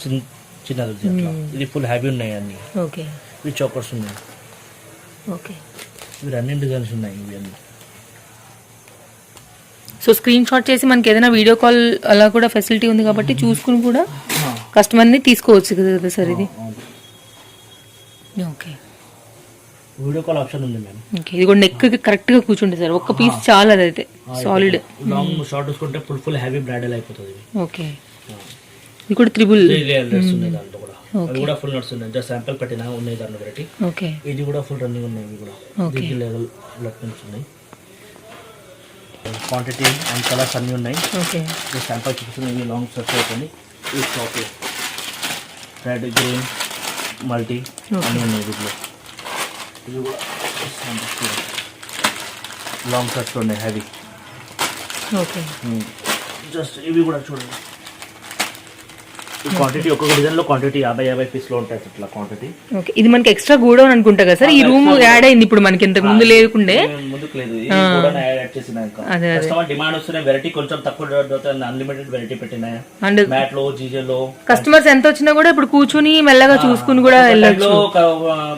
చిన్నది అట్లా. ఇది ఫుల్ హ్యావీ ఉన్నాయి అన్ని. ఓకే ఇవి చోకర్స్ ఉన్నాయి. ఓకే ఇవి రన్నింగ్ డిజైన్స్ ఉన్నాయి ఇవి అన్ని. సో స్క్రీన్ షాట్ చేసి మనకి ఏదైనా వీడియో కాల్ అలా కూడా ఫెసిలిటీ ఉంది కాబట్టి చూసుకుని కూడా కస్టమర్ని తీసుకోవచ్చు కదా సార్ ఇది. ఓకే వీడియో కాల్ ఆప్షన్ ఉంది మ్యామ్. ఓకే ఇది కూడా నెక్ కరెక్ట్ గా కూర్చుంటే సార్ ఒక్క పీస్ చాలా అదైతే సాలిడ్. లాంగ్ షార్ట్ చూసుకుంటే ఫుల్ హ్యావీ బ్రైడల్ అయిపోతుంది. ఓకే ఇది కూడా త్రిబుల్ ఉన్నాయి దాంట్లో కూడా. అవి కూడా ఫుల్ నడుస్తున్నాయి. జస్ట్ శాంపుల్ పెట్టినా ఉన్నాయి దాంట్లో వెరైటీ. ఓకే ఇది కూడా ఫుల్ రన్నింగ్ ఉన్నాయి. ఇవి కూడా దీనికి లెవెల్ బ్లట్మెంట్స్ ఉన్నాయి. క్వాంటిటీ అండ్ కలర్స్ అన్నీ ఉన్నాయి. ఓకే శాంపుల్ చూపిస్తున్నాయి. ఇవి లాంగ్ షర్ట్స్ అయిపోయింది. ఇవి చాక్లెట్ రెడ్ గ్రీన్ మల్టీ అన్నీ ఉన్నాయి వీటిలో. ఇవి కూడా లాంగ్ షర్ట్స్ ఉన్నాయి హ్యావీ. ఓకే జస్ట్ ఇవి కూడా చూడండి. క్వాంటిటీ ఒక్కొక్క డిజైన్ లో క్వాంటిటీ 50 పీస్లో ఉంటాయి అట్లా క్వాంటిటీ. ఓకే ఇది మనకి ఎక్స్ట్రా గోడౌన్ అనుకుంటా కదా సార్. ఈ రూమ్ యాడ్ అయింది ఇప్పుడు మనకి ఇంతకు ముందు లేకుండే. ముందుకు లేదు, యాడ్ చేసినాక కస్టమర్ డిమాండ్ వస్తున్నాయి. వెరైటీ కొంచెం తక్కువ అన్లిమిటెడ్ వెరైటీ పెట్టినాయి. అండ్ మ్యాట్ లో జీజేలో కస్టమర్స్ ఎంత వచ్చినా కూడా ఇప్పుడు కూర్చుని మెల్లగా చూసుకుని కూడా వెళ్ళొచ్చు.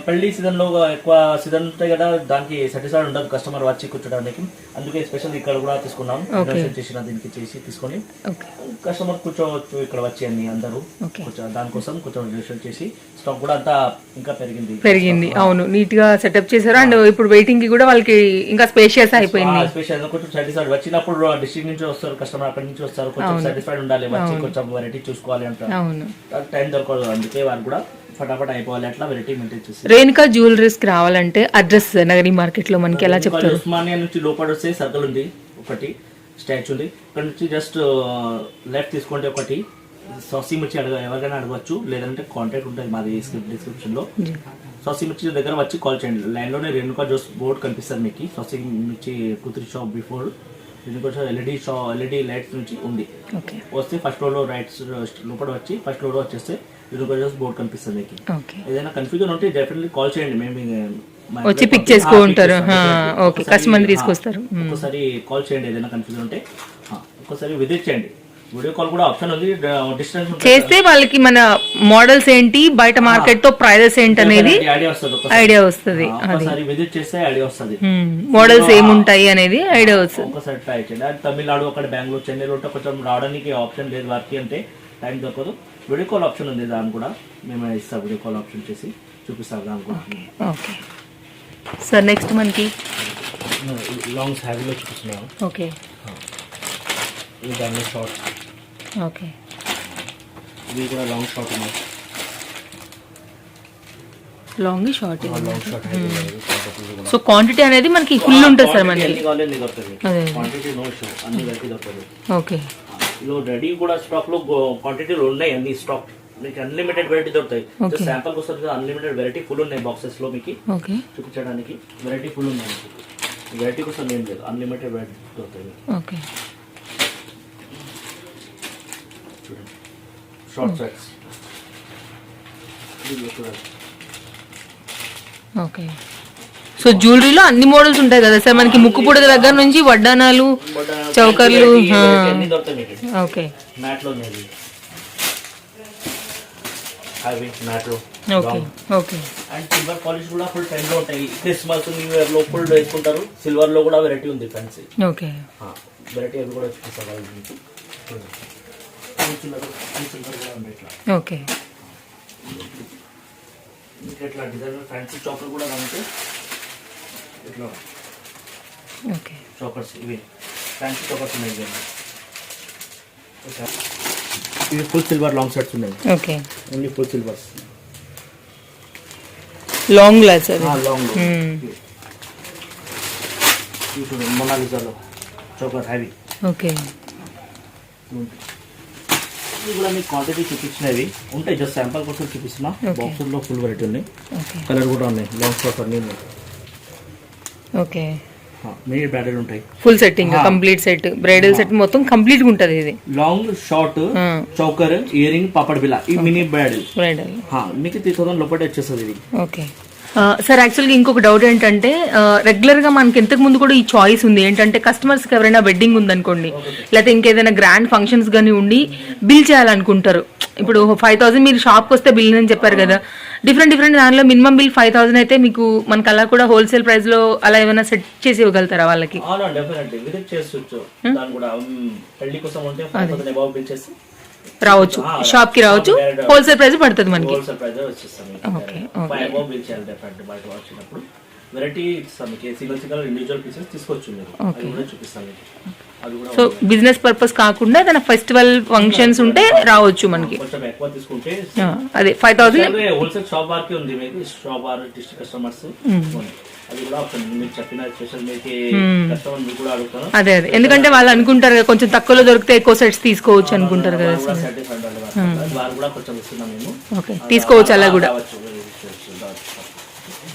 పెళ్లి సీజన్ లో ఎక్కువ సీజన్ ఉంటాయి కదా, దానికి సాటిస్ఫైడ్ ఉండదు కస్టమర్ వచ్చి కూర్చోడానికి. అందుకే స్పెషల్ ఇక్కడ కూడా తీసుకున్నాం. చేసిన దీనికి చేసి తీసుకొని కస్టమర్ కూర్చోవచ్చు ఇక్కడ వచ్చి అన్ని అందరూ. దానికోసం కొంచెం రిజిస్టర్ చేసి స్టాక్ కూడా అంతా ఇంకా పెరిగింది. అవును నీట్ గా సెటప్ చేశారు. అండ్ ఇప్పుడు వెయిటింగ్ కి కూడా వాళ్ళకి ఇంకా స్పేషియస్ అయిపోయింది. స్పేషియస్ కొంచెం సాటిస్ఫైడ్ వచ్చినప్పుడు డిస్ట్రిక్ట్ నుంచి వస్తారు కస్టమర్, అక్కడి నుంచి వస్తారు. కొంచెం సాటిస్ఫైడ్ ఉండాలి, వచ్చి కొంచెం వెరైటీ చూసుకోవాలి అంటారు. టైం దొరకదు, అందుకే వాళ్ళు కూడా ఫటాఫట్ అయిపోవాలి అట్లా వెరైటీ మెయింటైన్ చేస్తారు. రేణుకా జ్యువెలరీస్ కి రావాలంటే అడ్రస్ నగరి మార్కెట్ లో మనకి ఎలా చెప్తారు? ఉస్మానియా నుంచి లోపల వస్తే సర్కిల్ ఉంది, ఒకటి స్టాచ్యూ ఉంది. ఇక్కడ నుంచి జస్ట్ లెఫ్ట్ తీసుకుంటే ఒకటి సాసి మిర్చి ఎవరికైనా అడగవచ్చు, లేదంటే కాంటాక్ట్ ఉంటుంది మాది డిస్క్రిప్షన్ లో. సాసి మిర్చి దగ్గర వచ్చి కాల్ చేయండి. లైన్ లోనే రేణుకా జ్యూస్ బోర్డు కనిపిస్తుంది మీకు. సాసి మిర్చి కూతురి షాప్ బిఫోర్ ఎల్ఈడి లైట్స్ నుంచి ఉంది. వస్తే ఫస్ట్ ఫ్లోర్ లో రైట్స్ లోపల వచ్చి ఫస్ట్ ఫ్లోర్ లో వచ్చేస్తే రేణుకా జ్యూస్ బోర్డు కనిపిస్తుంది మీకు. ఏదైనా కన్ఫ్యూజన్ ఉంటే డెఫినెట్లీ కాల్ చేయండి, మేము వచ్చి పిక్ చేసుకుంటారు. ఓకే కస్టమర్ తీసుకొస్తారు. ఒకసారి కాల్ చేయండి ఏదైనా కన్ఫ్యూజన్ ఉంటే. ఒకసారి విజిట్ చేయండి. వీడియో కాల్ కూడా ఆప్షన్ ఉంది. డిస్టెన్స్ చేస్తే వాళ్ళకి మన మోడల్స్ ఏంటి, బయట మార్కెట్ తో ప్రైజెస్ ఏంటి అనేది ఐడియా వస్తుంది. ఒకసారి విజిట్ చేస్తే ఐడియా వస్తుంది. మోడల్స్ ఏముంటాయి అనేది ఐడియా వస్తుంది. ఒకసారి ట్రై చేయండి. తమిళనాడు అక్కడ బెంగళూరు చెన్నైలో ఉంటే కొంచెం రావడానికి ఆప్షన్ లేదు, వర్క్ అంటే టైం దొరకదు. వీడియో కాల్ ఆప్షన్ ఉంది, దాన్ని కూడా మేము ఇస్తాం. వీడియో కాల్ ఆప్షన్ చేసి చూపిస్తాం దాన్ని కూడా. ఓకే సార్ నెక్స్ట్ మనకి లాంగ్స్ హ్యావీలో చూపిస్తున్నాము. ఓకే ఇది దాని షార్ట్. ఓకే ఇది కూడా లాంగ్ షార్ట్ ఉంది. లాంగ్ షార్ట్ సో క్వాంటిటీ అనేది మనకి ఫుల్ ఉంటుంది సార్ మనకి. క్వాంటిటీ నో ఇష్యూ, అన్ని వెరైటీ దొరుకుతుంది. ఓకే రెడీ కూడా స్టాక్ లో క్వాంటిటీలు ఉన్నాయి. అన్ని స్టాక్ మీకు అన్లిమిటెడ్ వెరైటీ దొరుకుతాయి. శాంపుల్ కోసం అన్లిమిటెడ్ వెరైటీ ఫుల్ ఉన్నాయి బాక్సెస్ లో మీకు చూపించడానికి. వెరైటీ ఫుల్ ఉన్నాయి. వెరైటీ కోసం ఏం లేదు, అన్లిమిటెడ్ వెరైటీ దొరుకుతాయి. ఓకే చూడండి షార్ట్ సెట్స్. ఓకే. సో జ్యువెలరీలో అన్ని మోడల్స్ ఉంటాయి కదా సార్ మనకి, ముక్కు పుడక దగ్గర నుంచి వడ్డానాలు, చౌకర్లు. అన్ని దొరుకుతాయి మీకు. ఓకే. మ్యాట్లో ఉన్నది, అవి మ్యాట్లో. Okay okay. And silver polish కూడా ఫుల్ ట్రెండ్ లో ఉంటాయి. క్రిస్మస్ న్యూ ఇయర్ లో ఫుల్ వేసుకుంటారు. సిల్వర్ లో కూడా వెరైటీ ఉంది ఫ్యాన్సీ. ఓకే. వెరైటీ అవి కూడా చూపిస్తారు. ఓకే. ఇట్లా డిజైనర్ ఫ్యాన్సీ చాకర్ కూడా కనుక ఇట్లా. ఓకే. చాకర్స్ ఇవి ఫ్యాన్సీ చాకర్స్ ఉన్నాయి. ఇవి ఫుల్ సిల్వర్ లాంగ్ సెట్స్ ఉన్నాయి. Okay. Only full silvers. Long glass అది. లాంగ్ మొనాలిసాలో చోకర్ హ్యావీ. ఓకే. ఇవి కూడా మీకు క్వాంటిటీ చూపించినవి ఉంటాయి, జస్ట్ శాంపుల్ కోసం చూపిస్తున్నా. బాక్సుల్లో ఫుల్ వెరైటీ ఉన్నాయి, కలర్ కూడా ఉన్నాయి. లాంగ్ షార్ట్ అన్నీ ఉన్నాయి. ఓకే. మినీ బ్రైడల్ ఉంటాయి, full setting complete set, bridal set మొత్తం కంప్లీట్ గా ఉంటది. ఇది long short choker ear ring papad బిల్ల, ఈ మినీ బ్రైడల్ మీకు 3000 లోపల వచ్చేస్తుంది ఇది. ఓకే సార్, యాక్చువల్గా ఇంకొక డౌట్ ఏంటంటే రెగ్యులర్గా మనకి ఇంతకు ముందు కూడా ఈ చాయిస్ ఉంది ఏంటంటే కస్టమర్స్కి ఎవరైనా వెడ్డింగ్ ఉందనుకోండి, లేకపోతే ఇంకేదైనా గ్రాండ్ ఫంక్షన్స్ కానీ ఉండి బిల్ చేయాలనుకుంటారు. ఇప్పుడు 5000 మీరు షాప్కి వస్తే బిల్ అని చెప్పారు కదా, డిఫరెంట్ దానిలో మినిమం బిల్ 5000 అయితే మీకు మనకు అలా కూడా హోల్సేల్ ప్రైస్ లో అలా ఏమైనా సెట్ చేసి ఇవ్వగలుగుతారా వాళ్ళకి? రావచ్చు, షాప్ కి రావచ్చు, హోల్సేల్ ప్రైస్ పడుతుంది మనకి. సో బిజినెస్ పర్పస్ కాకుండా ఏదైనా ఫెస్టివల్ ఫంక్షన్స్ ఉంటే రావచ్చు మనకి. అదే 5000 హోల్సేల్ షాప్ వారికి ఉంది, మీకు షాప్ వార్ డిస్ట్రిక్ట్ కస్టమర్స్ అది కూడా మీరు చెప్పిన స్పెషల్ మీకు కస్టమర్ మీకు కూడా అడుగుతాను. అదే ఎందుకంటే వాళ్ళు అనుకుంటారు కదా కొంచెం తక్కువలో దొరికితే ఎక్కువ సెట్స్ తీసుకోవచ్చు అనుకుంటారు కదా. వారు కూడా కొంచెం ఇస్తున్నాం మేము. ఓకే, తీసుకోవచ్చు అలా కూడా.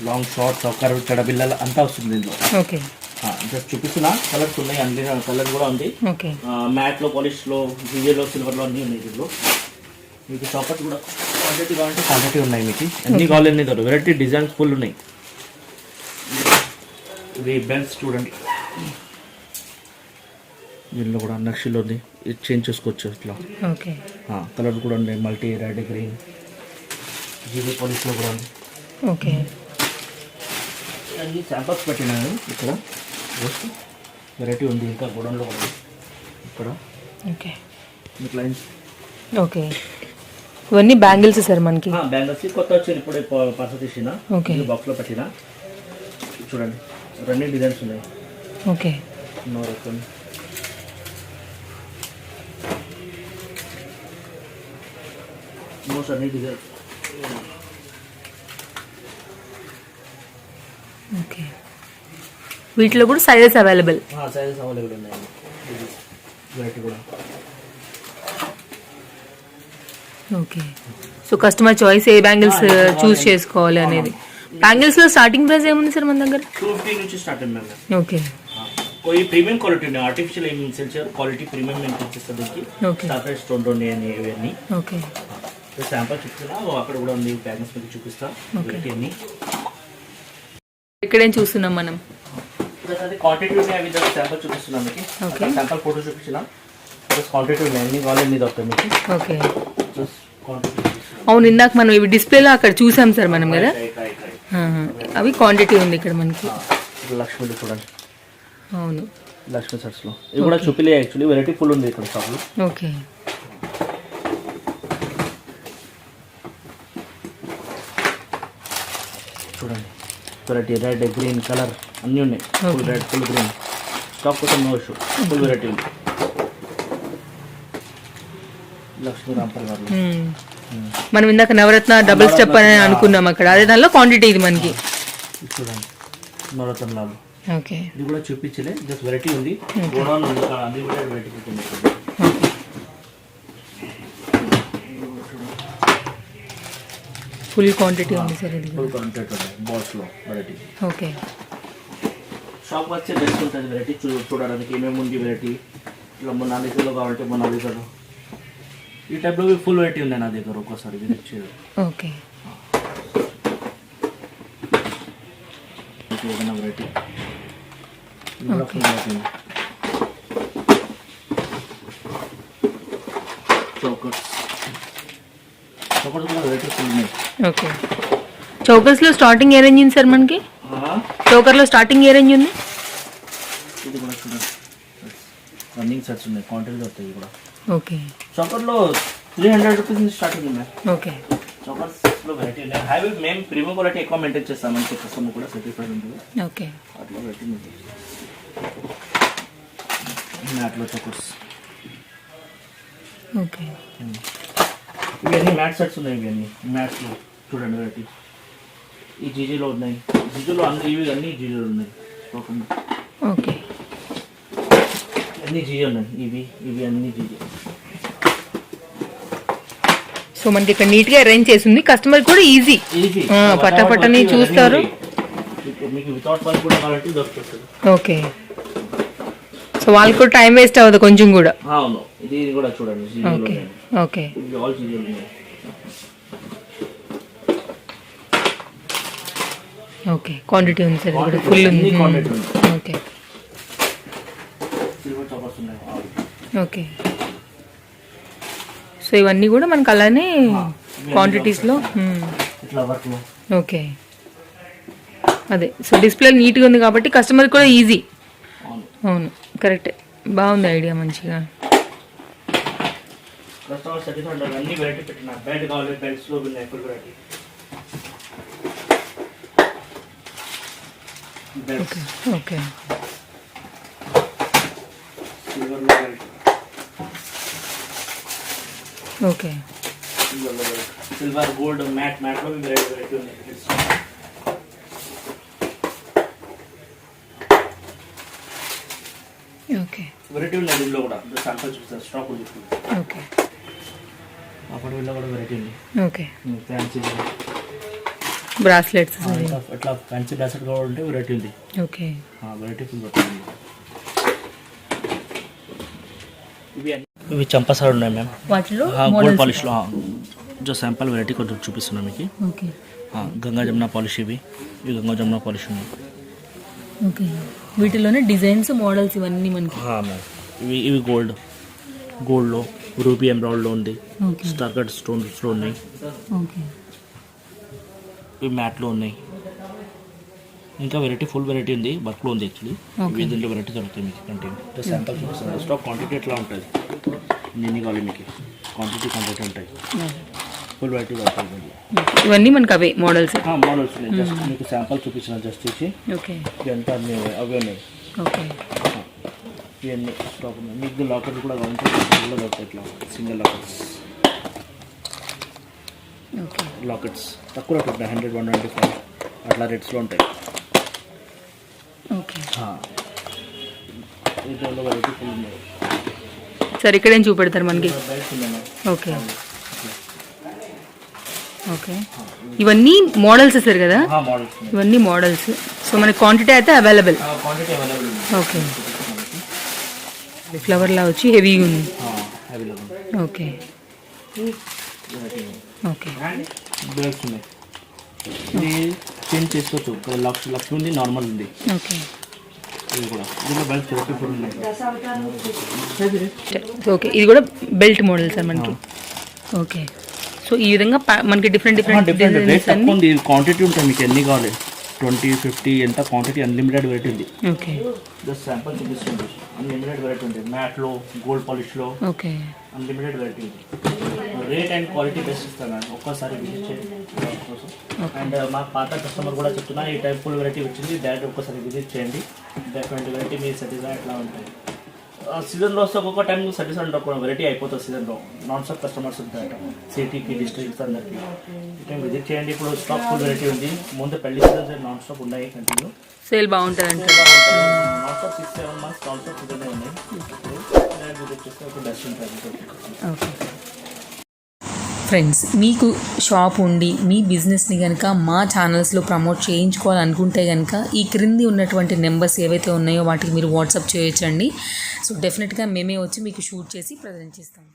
లాంగ్ షార్ట్ చౌకర్ చెడ బిల్లలు అంతా వస్తుంది దీంట్లో. ఓకే, జస్ట్ చూపిస్తున్నా. కలర్స్ ఉన్నాయి, అన్ని కలర్ కూడా ఉంది. మ్యాట్ లో, పాలిష్ లో, డిజైన్ లో, సిల్వర్ లో అన్ని ఉన్నాయి దీంట్లో. మీకు చాకర్స్ కూడా క్వాంటిటీ కావాలంటే క్వాంటిటీ ఉన్నాయి, మీకు ఎన్ని కావాలి అన్ని దొరకదు. వెరైటీ డిజైన్స్ ఫుల్ ఉన్నాయి. ఇది బెల్ట్స్ చూడండి, దీనిలో కూడా నక్షిలో ఉంది, ఇది చేంజ్ చేసుకోవచ్చు ఇట్లా. ఓకే, కలర్ కూడా ఉంది, మల్టీ రెడ్ గ్రీన్, జీబీ పాలిష్లో కూడా ఉంది. ఓకే, అన్ని శాంపల్స్ పెట్టినాను ఇక్కడ. వెరైటీ ఉంది ఇంకా గోడౌన్లో కూడా ఇక్కడ. Okay, lines. ఓకే, ఇవన్నీ బ్యాంగిల్స్ సార్ మనకి. బ్యాంగిల్స్ కొత్త వచ్చింది, ఇప్పుడే పర్స తీసిన బాక్స్లో పెట్టిన. చూడండి రన్నింగ్ డిజైన్స్ ఉన్నాయి. ఓకే, అన్ని డిజైన్స్. ఓకే, వీటిలో కూడా సైజెస్ అవైలబుల్. సైజెస్ అవైలబుల్ ఉన్నాయి, వెరైటీ కూడా. ఓకే, సో కస్టమర్ చాయిస్ ఏ బ్యాంగిల్స్ చూస్ చేసుకోవాలి అనేది. బ్యాంగిల్స్ లో స్టార్టింగ్ ప్రైస్ ఏముంది సార్ మన దగ్గర? 250 నుంచి స్టార్ట్ ఉంది మ్యామ్. ఓకే, कोई प्रीमियम क्वालिटी नहीं, आर्टिफिशियल ఏం సెల్చర్ క్వాలిటీ ప్రీమియం మేము తెచ్చిస్తాం దీనికి. సపరేట్ స్టోన్ ని ఇవన్నీ. ఓకే, సో శాంపుల్ చూపిస్తున్నా, అక్కడ కూడా ఉంది ప్యాకెట్స్ మీకు చూపిస్తా. ఇవన్నీ ఇక్కడ ఏం చూస్తున్నాం మనం? అది క్వాంటిటీ ఉన్నాయి, అవి శాంపుల్ చూపిస్తున్నాం మీకు. ఓకే, శాంపుల్ ఫోటో చూపించినా క్వాంటిటీ ఉన్నాయి, అన్ని కావాలి అన్ని దొరుకుతాయి మీకు. ఓకే, అవును, ఇందాక మనం ఇవి డిస్ప్లేలో అక్కడ చూసాం సార్ మనం కదా, అవి క్వాంటిటీ ఉంది ఇక్కడ మనకి. లక్ష్మీ చూడండి, అవును, లక్ష్మీ సెట్స్ లో ఇవి కూడా చూపిలే. యాక్చువల్లీ వెరైటీ ఫుల్ ఉంది ఇక్కడ షాప్ లో. ఓకే, చూడండి వెరైటీ రెడ్ గ్రీన్ కలర్ అన్నీ ఉన్నాయి. Full red full green stock కోసం నో ఇష్యూ, ఫుల్ వెరైటీ ఉంది. లక్ష్మీ రాంపల్ గారు మనం ఇందాక నవరత్న డబుల్ స్టెప్ అని అనుకున్నాం అక్కడ, అదే దానిలో క్వాంటిటీ ఇది మనకి. చూడండి నవరత్నాలు. ఓకే, ఇది కూడా చూపించలే, జస్ట్ వెరైటీ ఉంది. గోడౌన్ ఉంది, అది కూడా వెరైటీ ఉంటుంది. ఫుల్ క్వాంటిటీ ఉంది సార్ ఇది. ఫుల్ క్వాంటిటీ ఉంది బాల్స్ లో వెరైటీ. ఓకే, షాప్ వచ్చే బెస్ట్ ఉంటుంది వెరైటీ చూడడానికి ఏమేమి ఉంది వెరైటీ. ఇలా మొనాలిసాలో కావాలంటే మొనాలిసాలో ఈ టైప్లో ఫుల్ వెరైటీ ఉంది నా దగ్గర. ఒక్కోసారి విజిట్ చేయాలి. ఓకే, ఏదైనా వెరైటీ చౌకర్స్ కూడా వెరైటీస్ ఉన్నాయి. ఓకే. చౌకర్స్లో స్టార్టింగ్ ఏ రేంజ్ ఉంది సార్ మనకి? చౌకర్లో స్టార్టింగ్ ఏ రేంజ్ ఉంది? ఇది కూడా చూడండి, రన్నింగ్ సెట్స్ ఉన్నాయి, క్వాంటిటీ దొరుకుతాయి ఇది కూడా. ఓకే. చౌకర్లో 300 రూపీస్ నుంచి స్టార్టింగ్ ఉన్నాయి. ఓకే. చౌకర్స్లో వెరైటీ ఉన్నాయి. హ్యావీ మేము ప్రీమియం క్వాలిటీ ఎక్కువ మెయింటైన్ చేస్తాం, మంచి కస్టమర్ కూడా సాటిస్ఫైడ్ ఉంటుంది. ఓకే. అట్లా వెరైటీ ఉంది. మ్యాట్లో చౌకర్స్. ఓకే. ఇవన్నీ మ్యాట్ సెట్స్ ఉన్నాయి. ఇవన్నీ మ్యాట్స్లో చూడండి వెరైటీ. ఈ జీజీలో ఉన్నాయి. జీజీలో అన్ని ఇవి అన్నీ జీజీలో ఉన్నాయి. ఓకే. అన్ని జీజీ ఉన్నాయి. ఇవి అన్ని జీజీ. సో మనకి ఇక్కడ నీట్గా అరేంజ్ చేసింది. కస్టమర్ కూడా ఈజీ పట్టని చూస్తారు. మీకు వితౌట్ వర్క్ కూడా కావాలంటే దొరుకుతుంది. ఓకే. సో వాళ్ళకి కూడా టైం వేస్ట్ అవ్వదు కొంచెం కూడా. అవును. ఇది కూడా చూడండి. ఓకే. ఓకే. ఆల్ జీజీ ఉన్నాయి. ఓకే. క్వాంటిటీ ఉంది సార్, ఇక్కడ ఫుల్ ఉంది. ఓకే. ఓకే. సో ఇవన్నీ కూడా మనకు అలానే క్వాంటిటీస్లో. ఓకే. అదే, సో డిస్ప్లే నీట్గా ఉంది కాబట్టి కస్టమర్ కూడా ఈజీ. అవును, కరెక్టే. బాగుంది ఐడియా, మంచిగా. కస్టమర్ సాటిస్ఫైడ్ అన్ని వెరైటీ పెట్టిన. బెల్ట్ కావాలి, బెల్ట్స్లో ఉన్నాయి full variety. Okay. Okay. Okay. Silver, gold, మ్యాట్లో వెరైటీ ఉన్నాయి. ఓకే. వెరైటీ ఉన్నాయి దీనిలో కూడా. శాంపుల్ చూస్తారు, స్టాక్ ఉంది. ఓకే. అప్పటి వీళ్ళలో కూడా వెరైటీ ఉంది. ఓకే. ఫ్యాన్సీ బ్రాస్లెట్స్ అట్లా ఫ్యాన్సీ బ్రాస్లెట్ కావాలంటే వెరైటీ ఉంది. ఓకే. Variety full variety. ఇవి చంపసాలు ఉన్నాయి మ్యామ్. వాటిలో గోల్డ్ పాలిష్లో जो सैंपल వెరైటీ కొంచెం చూపిస్తున్నాను మీకు. ఓకే. గంగా జమున పాలిష్. ఇవి గంగా జమున పాలిష్ ఉన్నాయి. ఓకే. వీటిలోనే డిజైన్స్, మోడల్స్ ఇవన్నీ మనకి. మ్యామ్ ఇవి గోల్డ్లో రూబీ ఎంబ్రాయిడ్లో ఉంది. స్టార్ కట్ స్టోన్స్లో ఉన్నాయి. ఓకే. ఇవి మ్యాట్లో ఉన్నాయి. ఇంకా వెరైటీ ఫుల్ వెరైటీ ఉంది, వర్క్లో ఉంది యాక్చువల్లీ. ఇవి దీంట్లో వెరైటీ దొరుకుతాయి మీకు. కంటిన్యూ శాంపుల్ చూపిస్తాను. స్టాక్ క్వాంటిటీ ఎట్లా ఉంటుంది, ఎన్ని కావాలి మీకు, క్వాంటిటీ ఉంటాయి. ఫుల్ వెరైటీ దొరుకుతుంది. ఇవన్నీ మనకి అవే మోడల్స్. మోడల్స్ ఉన్నాయి. జస్ట్ మీకు శాంపుల్ చూపించిన జస్ట్ ఇచ్చి. ఓకే. ఇదంతా అన్నీ అవే ఉన్నాయి. ఓకే. ఇవన్నీ స్టాక్ ఉన్నాయి. మీకు లాకర్స్ కూడా కావాలంటే కూడా దొరుకుతాయి. ఇట్లా సింగిల్ లాకర్స్. ఓకే. లాకెట్స్ తక్కువ రేట్ ఉంటాయి, 100, 125 అట్లా రేట్స్లో ఉంటాయి. ఓకే. వీటిలో వెరైటీ ఫుల్ ఉన్నాయి. సరే, ఇక్కడేం చూపెడతారు మనకి? బెల్ట్స్ ఉన్నాయి. ఓకే. ఓకే. ఇవన్నీ మోడల్స్ సార్ కదా? మోడల్స్ ఇవన్నీ మోడల్స్. సో మనకి క్వాంటిటీ అయితే అవైలబుల్. క్వాంటిటీ అవైలబుల్ ఉంది. ఓకే. ఫ్లవర్లా వచ్చి హెవీగా ఉంది. ఓకే. ఓకే. బెల్ట్స్ ఉన్నాయి. ఇది చేంజ్ చేసుకోవచ్చు. లక్ష్మి ఉంది, నార్మల్ ఉంది. ఓకే. ఇది కూడా దీంట్లో బెల్ట్స్ వెరైటీ ఫుల్ ఉన్నాయి. ఓకే. ఇది కూడా బెల్ట్ మోడల్ సార్ మనకి. ఓకే. సో ఈ విధంగా మనకి డిఫరెంట్ రేట్ తక్కువ ఉంది. క్వాంటిటీ ఉంటుంది మీకు ఎన్ని కావాలి, 20, 50 ఎంత క్వాంటిటీ, అన్లిమిటెడ్ వెరైటీ ఉంది. ఓకే. జస్ట్ శాంపుల్ చూపిస్తుంది. అన్లిమిటెడ్ వెరైటీ ఉంది. మ్యాట్లో, గోల్డ్ పాలిష్లో ఓకే. అన్లిమిటెడ్ వెరైటీ ఉంది. రేట్ అండ్ క్వాలిటీ బెస్ట్ ఇస్తాను. ఒక్కసారి విజిట్ చేయండి. అండ్ మా పాత కస్టమర్ కూడా చెప్తున్నా, ఈ టైప్ ఫుల్ వెరైటీ వచ్చింది, డైరెక్ట్ ఒక్కసారి విజిట్ చేయండి. డిఫరెంట్ వెరైటీ మీ సాటిస్ఫై ఎట్లా ఉంటుంది. సీజన్లో వస్తే ఒక్కొక్క టైం సాటిస్ఫై ఉండకుండా వెరైటీ అయిపోతుంది. సీజన్లో నాన్ స్టాప్ కస్టమర్స్ ఉంటాయి సిటీకి, డిస్ట్రిక్ట్స్ అందరికి. ఈ టైం విజిట్ చేయండి. ఇప్పుడు స్టాక్ ఫుల్ వెరైటీ ఉంది. ముందు పెళ్లి సీజన్ నాన్ స్టాప్ ఉన్నాయి. కంటిన్యూ సేల్ బాగుంటుంది అంటే non stop 6-7 months non stop season ఉన్నాయి. విజిట్ చేస్తే ఒక బెస్ట్ ఉంటుంది. ఓకే. ఫ్రెండ్స్, మీకు షాప్ ఉండి మీ బిజినెస్ని కనుక మా ఛానల్స్లో ప్రమోట్ చేయించుకోవాలనుకుంటే కనుక ఈ క్రింది ఉన్నటువంటి నెంబర్స్ ఏవైతే ఉన్నాయో వాటికి మీరు వాట్సాప్ చేయొచ్చండి. సో డెఫినెట్గా మేమే వచ్చి మీకు షూట్ చేసి ప్రజెంట్ చేస్తాం.